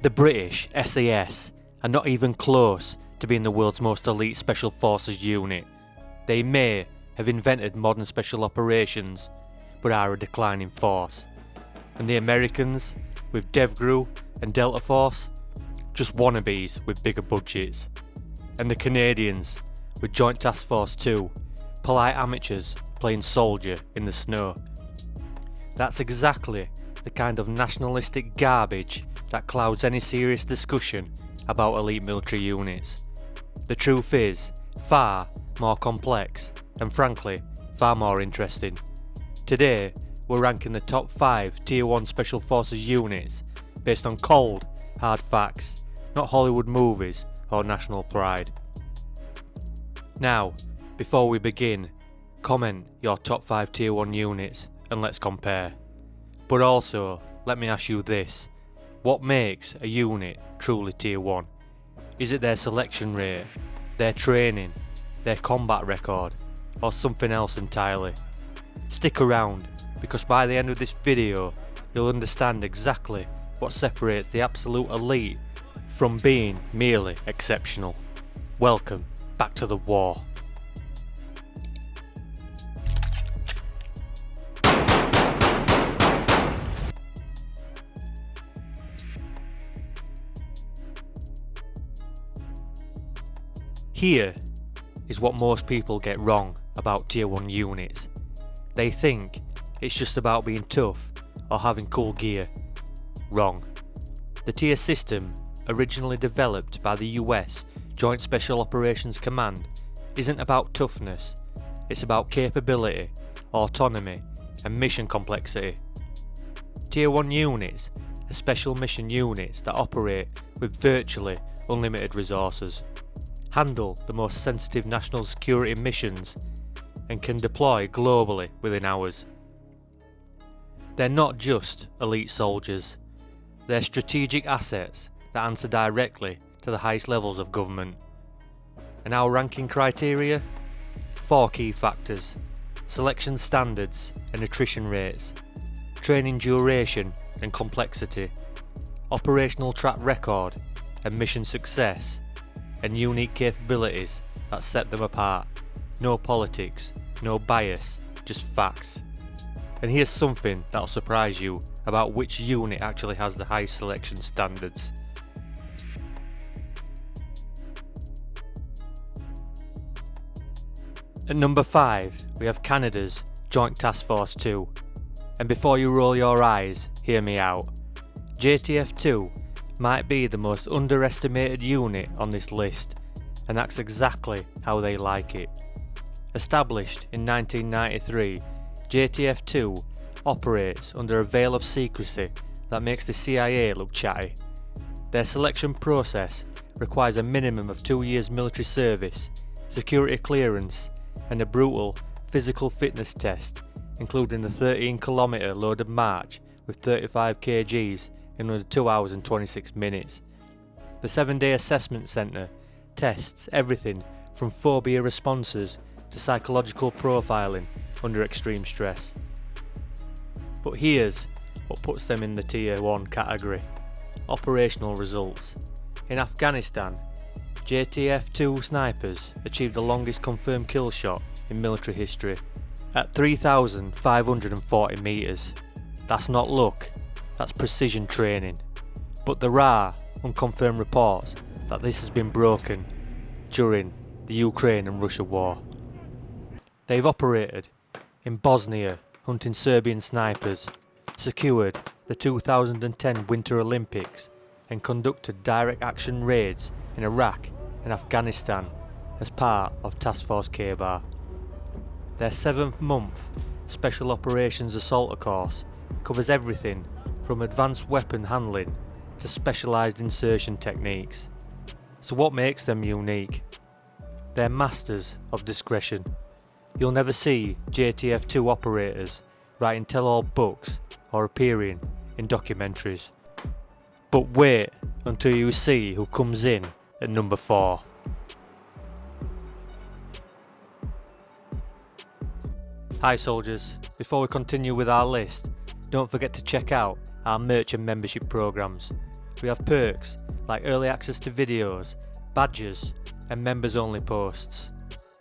The British SAS are not even close to being the world's most elite special forces unit. They may have invented modern special operations, but are a declining force. And the Americans, with DEVGRU and Delta Force, just wannabes with bigger budgets. And the Canadians, with Joint Task Force 2, polite amateurs playing soldier in the snow. That's exactly the kind of nationalistic garbage that clouds any serious discussion about elite military units. The truth is far more complex and frankly far more interesting. Today we're ranking the top 5 Tier 1 Special Forces units based on cold, hard facts, not Hollywood movies or national pride. Now, before we begin, comment your top 5 Tier 1 units and let's compare. But also, let me ask you this: what makes a unit truly Tier 1? Is it their selection rate, their training, their combat record, or something else entirely? Stick around, because by the end of this video you'll understand exactly what separates the absolute elite from being merely exceptional. Welcome back to the war. Here is what most people get wrong about Tier 1 units. They think it's just about being tough or having cool gear. Wrong. The tier system, originally developed by the US Joint Special Operations Command, isn't about toughness, it's about capability, autonomy and mission complexity. Tier 1 units are special mission units that operate with virtually unlimited resources, handle the most sensitive national security missions, and can deploy globally within hours. They're not just elite soldiers, they're strategic assets that answer directly to the highest levels of government. And our ranking criteria? 4 key factors: selection standards and attrition rates, training duration and complexity, operational track record and mission success, and unique capabilities that set them apart. No politics, no bias, just facts. And here's something that'll surprise you about which unit actually has the highest selection standards. At number 5 we have Canada's Joint Task Force 2. And before you roll your eyes, hear me out. JTF-2 might be the most underestimated unit on this list, and that's exactly how they like it. Established in 1993, JTF-2 operates under a veil of secrecy that makes the CIA look chatty. Their selection process requires a minimum of 2 years military service, security clearance, and a brutal physical fitness test, including a 13-kilometre loaded march with 35 kgs in under 2 hours and 26 minutes. The 7-day assessment centre tests everything from phobia responses to psychological profiling under extreme stress. But here's what puts them in the Tier 1 category: operational results. In Afghanistan, JTF-2 snipers achieved the longest confirmed kill shot in military history at 3,540 metres. That's not luck, that's precision training. But there are unconfirmed reports that this has been broken during the Ukraine and Russia war. They've operated in Bosnia hunting Serbian snipers, secured the 2010 Winter Olympics, and conducted direct action raids in Iraq and Afghanistan as part of Task Force K-Bar. Their 7th month Special Operations Assaulter course covers everything from advanced weapon handling to specialised insertion techniques. So what makes them unique? They're masters of discretion. You'll never see JTF-2 operators writing tell-all books or appearing in documentaries. But wait until you see who comes in at number 4. Hi soldiers, before we continue with our list, don't forget to check out our merch and membership programs. we have perks like early access to videos, badges and members only posts,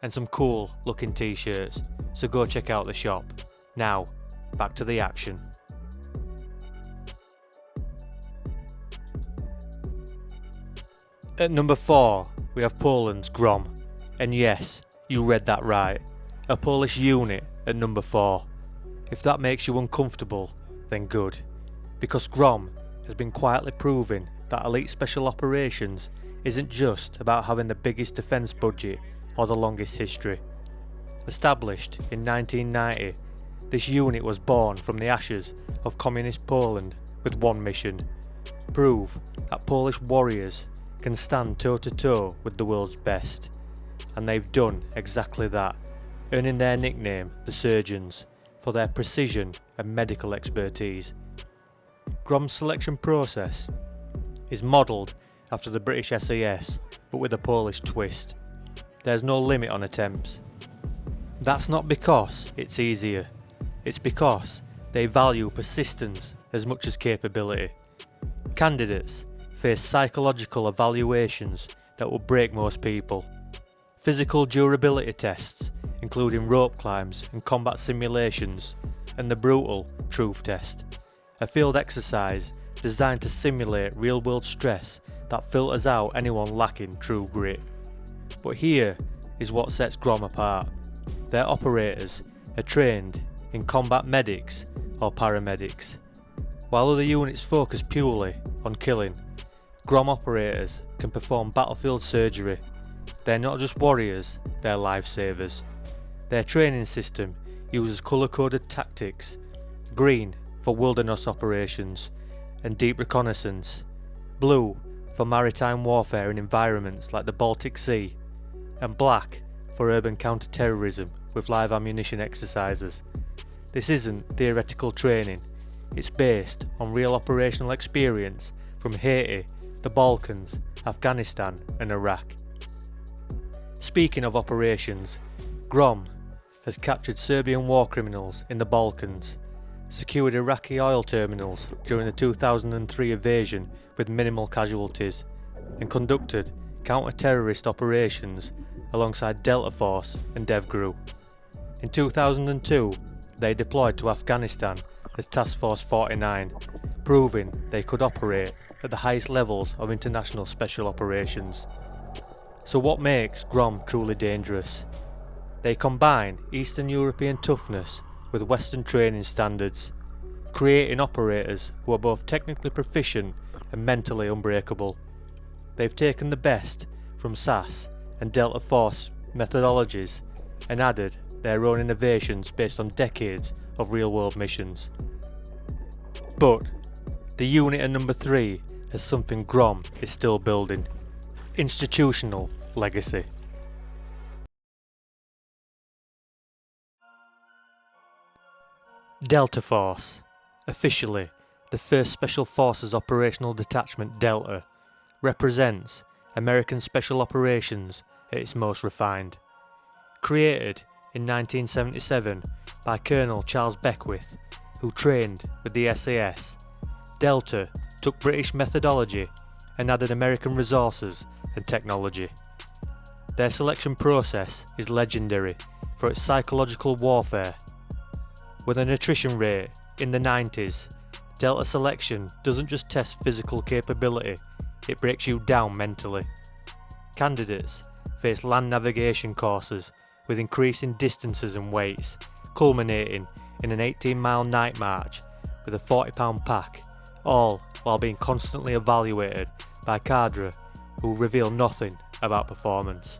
and some cool looking t-shirts, so go check out the shop. Now, back to the action. At number 4, we have Poland's GROM, and yes, you read that right, a Polish unit at number 4. If that makes you uncomfortable, then good, because GROM has been quietly proving that elite special operations isn't just about having the biggest defence budget or the longest history. Established in 1990, this unit was born from the ashes of communist Poland with one mission: prove that Polish warriors can stand toe to toe with the world's best. And they've done exactly that, earning their nickname the Surgeons for their precision and medical expertise. GROM's selection process is modelled after the British SAS, but with a Polish twist. There's no limit on attempts. That's not because it's easier, it's because they value persistence as much as capability. Candidates face psychological evaluations that will break most people. Physical durability tests, including rope climbs and combat simulations, and the brutal truth test, a field exercise designed to simulate real-world stress that filters out anyone lacking true grit. But here is what sets GROM apart. Their operators are trained in combat medics or paramedics. While other units focus purely on killing, GROM operators can perform battlefield surgery. They're not just warriors, they're lifesavers. Their training system uses colour-coded tactics: green for wilderness operations and deep reconnaissance, blue for maritime warfare in environments like the Baltic Sea, and black for urban counter-terrorism with live ammunition exercises. This isn't theoretical training, it's based on real operational experience from Haiti, the Balkans, Afghanistan and Iraq. Speaking of operations, GROM has captured Serbian war criminals in the Balkans, secured Iraqi oil terminals during the 2003 invasion with minimal casualties, and conducted counter-terrorist operations alongside Delta Force and DEVGRU. In 2002, they deployed to Afghanistan as Task Force 49, proving they could operate at the highest levels of international special operations. So what makes GROM truly dangerous? They combine Eastern European toughness with Western training standards, creating operators who are both technically proficient and mentally unbreakable. They've taken the best from SAS and Delta Force methodologies and added their own innovations based on decades of real-world missions. But the unit at number 3 has something GROM is still building: institutional legacy. Delta Force, officially the 1st Special Forces Operational Detachment Delta, represents American Special Operations at its most refined. Created in 1977 by Colonel Charles Beckwith, who trained with the SAS, Delta took British methodology and added American resources and technology. Their selection process is legendary for its psychological warfare. With an attrition rate in the 90s, Delta selection doesn't just test physical capability, it breaks you down mentally. Candidates face land navigation courses with increasing distances and weights, culminating in an 18-mile night march with a 40-pound pack, all while being constantly evaluated by cadre who reveal nothing about performance.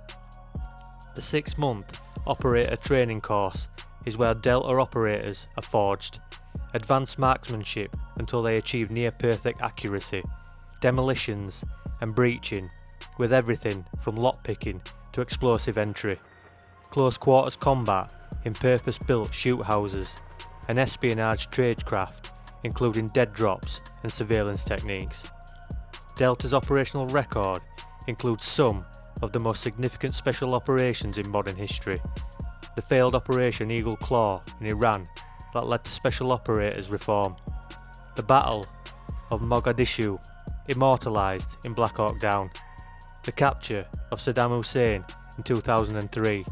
The 6-month operator training course is where Delta operators are forged. Advanced marksmanship until they achieve near-perfect accuracy, demolitions and breaching, with everything from lockpicking to explosive entry, close quarters combat in purpose-built shoot houses, and espionage tradecraft including dead drops and surveillance techniques. Delta's operational record includes some of the most significant special operations in modern history. The failed Operation Eagle Claw in Iran that led to special operators reform, the Battle of Mogadishu immortalised in Black Hawk Down, the capture of Saddam Hussein in 2003,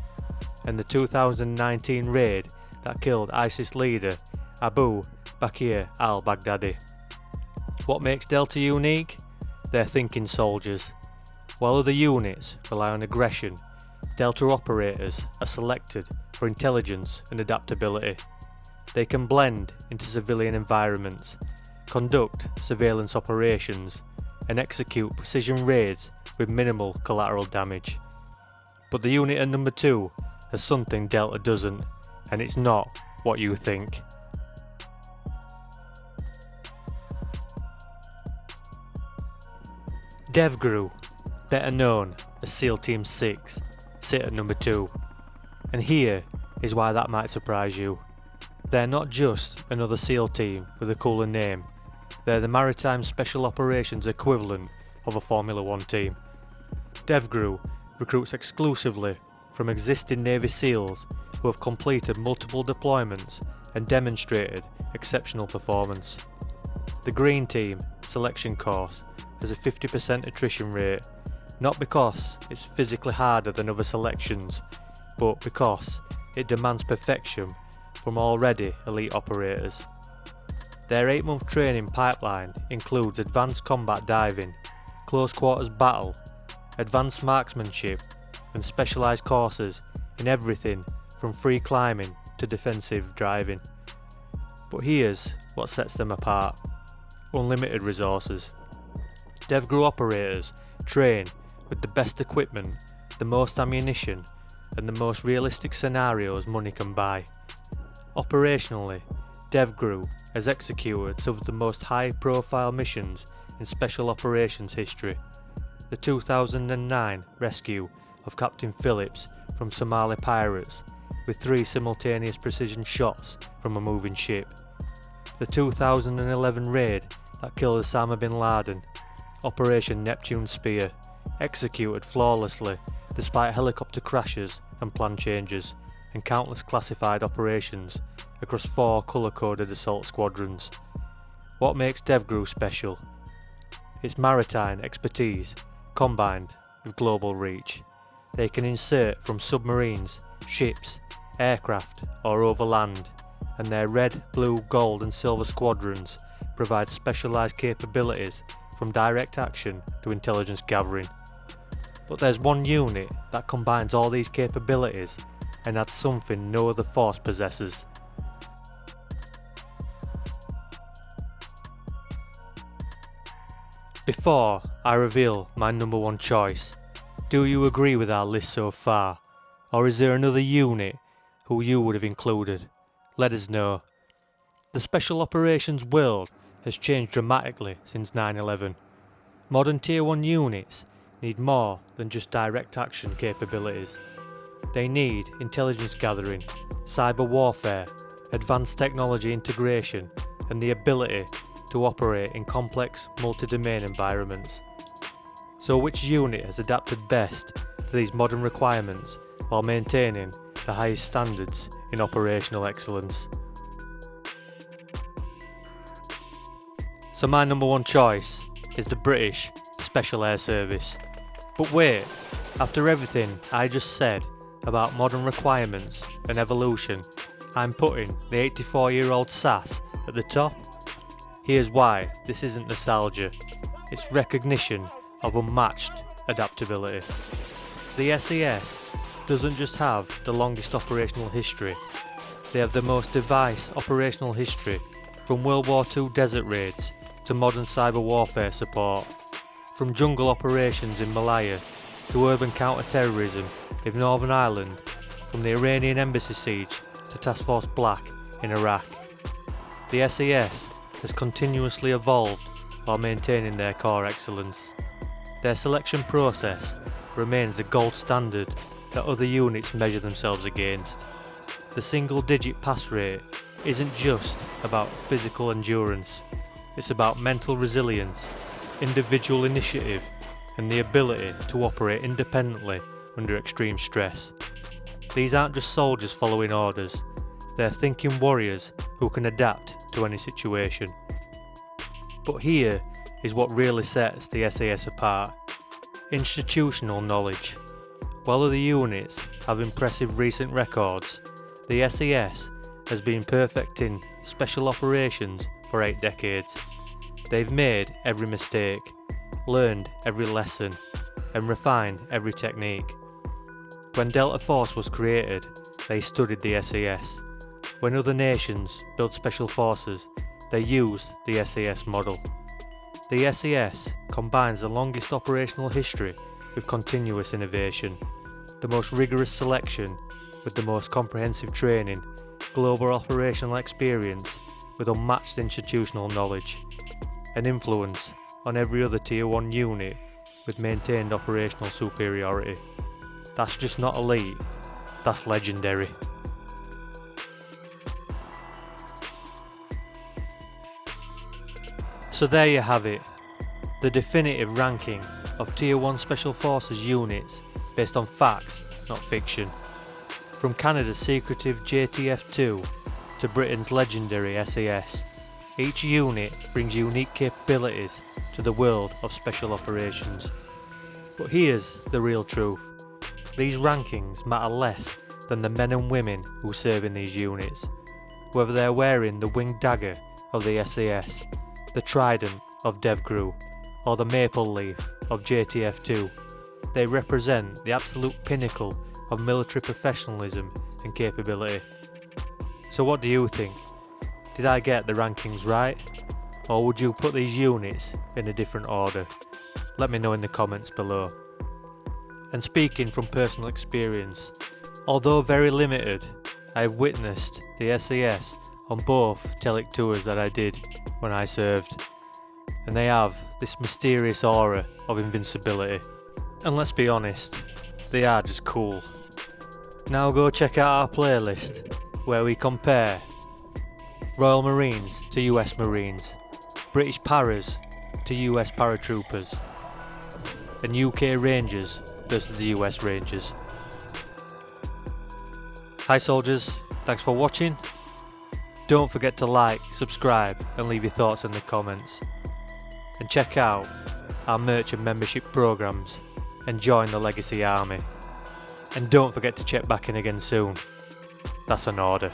and the 2019 raid that killed ISIS leader Abu Bakr al-Baghdadi. What makes Delta unique? They're thinking soldiers. While other units rely on aggression, Delta operators are selected for intelligence and adaptability. They can blend into civilian environments, conduct surveillance operations, and execute precision raids with minimal collateral damage. But the unit at number 2 has something Delta doesn't, and it's not what you think. DEVGRU, better known as SEAL Team 6, sit at number 2. And here is why that might surprise you. They're not just another SEAL team with a cooler name, they're the Maritime Special Operations equivalent of a Formula 1 team. DEVGRU recruits exclusively from existing Navy SEALs who have completed multiple deployments and demonstrated exceptional performance. The Green Team selection course has a 50% attrition rate, not because it's physically harder than other selections, but because it demands perfection from already elite operators. Their 8-month training pipeline includes advanced combat diving, close quarters battle, advanced marksmanship, and specialised courses in everything from free climbing to defensive driving. But here's what sets them apart: unlimited resources. DEVGRU operators train with the best equipment, the most ammunition, and the most realistic scenarios money can buy. Operationally, DEVGRU has executed some of the most high-profile missions in special operations history. The 2009 rescue of Captain Phillips from Somali pirates with 3 simultaneous precision shots from a moving ship. The 2011 raid that killed Osama bin Laden, Operation Neptune Spear, executed flawlessly despite helicopter crashes and plan changes, and countless classified operations across 4 colour-coded assault squadrons. What makes DEVGRU special? Its maritime expertise combined with global reach. They can insert from submarines, ships, aircraft or over land, and their red, blue, gold and silver squadrons provide specialised capabilities from direct action to intelligence gathering. But there's one unit that combines all these capabilities and adds something no other force possesses. Before I reveal my number 1 choice, do you agree with our list so far? Or is there another unit who you would have included? Let us know. The Special Operations world has changed dramatically since 9/11. Modern Tier 1 units need more than just direct action capabilities. They need intelligence gathering, cyber warfare, advanced technology integration, and the ability to operate in complex multi-domain environments. So which unit has adapted best to these modern requirements while maintaining the highest standards in operational excellence? So my number 1 choice is the British Special Air Service. But wait, after everything I just said about modern requirements and evolution, I'm putting the 84-year-old SAS at the top? Here's why this isn't nostalgia, it's recognition of unmatched adaptability. The SAS doesn't just have the longest operational history, they have the most diverse operational history, from World War II desert raids to modern cyber warfare support, from jungle operations in Malaya to urban counter-terrorism in Northern Ireland, from the Iranian embassy siege to Task Force Black in Iraq. The SAS has continuously evolved while maintaining their core excellence. Their selection process remains the gold standard that other units measure themselves against. The single-digit pass rate isn't just about physical endurance, it's about mental resilience, individual initiative, and the ability to operate independently under extreme stress. These aren't just soldiers following orders, they're thinking warriors who can adapt to any situation. But here is what really sets the SAS apart. Institutional knowledge. While other units have impressive recent records, the SAS has been perfecting special operations for 8 decades. They've made every mistake, learned every lesson, and refined every technique. When Delta Force was created, they studied the SAS. When other nations built special forces, they used the SAS model. The SAS combines the longest operational history with continuous innovation, the most rigorous selection with the most comprehensive training, global operational experience with unmatched institutional knowledge, and influence on every other Tier 1 unit with maintained operational superiority. That's just not elite, that's legendary. So there you have it, the definitive ranking of Tier 1 Special Forces units based on facts, not fiction. From Canada's secretive JTF-2 to Britain's legendary SAS, each unit brings unique capabilities to the world of special operations. But here's the real truth. These rankings matter less than the men and women who serve in these units. Whether they're wearing the winged dagger of the SAS, the trident of DEVGRU, or the maple leaf of JTF-2, they represent the absolute pinnacle of military professionalism and capability. So what do you think? Did I get the rankings right? Or would you put these units in a different order? Let me know in the comments below. And speaking from personal experience, although very limited, I have witnessed the SAS on both telic tours that I did when I served, and they have this mysterious aura of invincibility. And let's be honest, they are just cool. Now go check out our playlist where we compare Royal Marines to US Marines, British Paras to US Paratroopers, and UK Rangers versus the US Rangers. Hi soldiers, thanks for watching. Don't forget to like, subscribe and leave your thoughts in the comments. And check out our merch and membership programs and join the Legacy Army. And don't forget to check back in again soon. That's an order.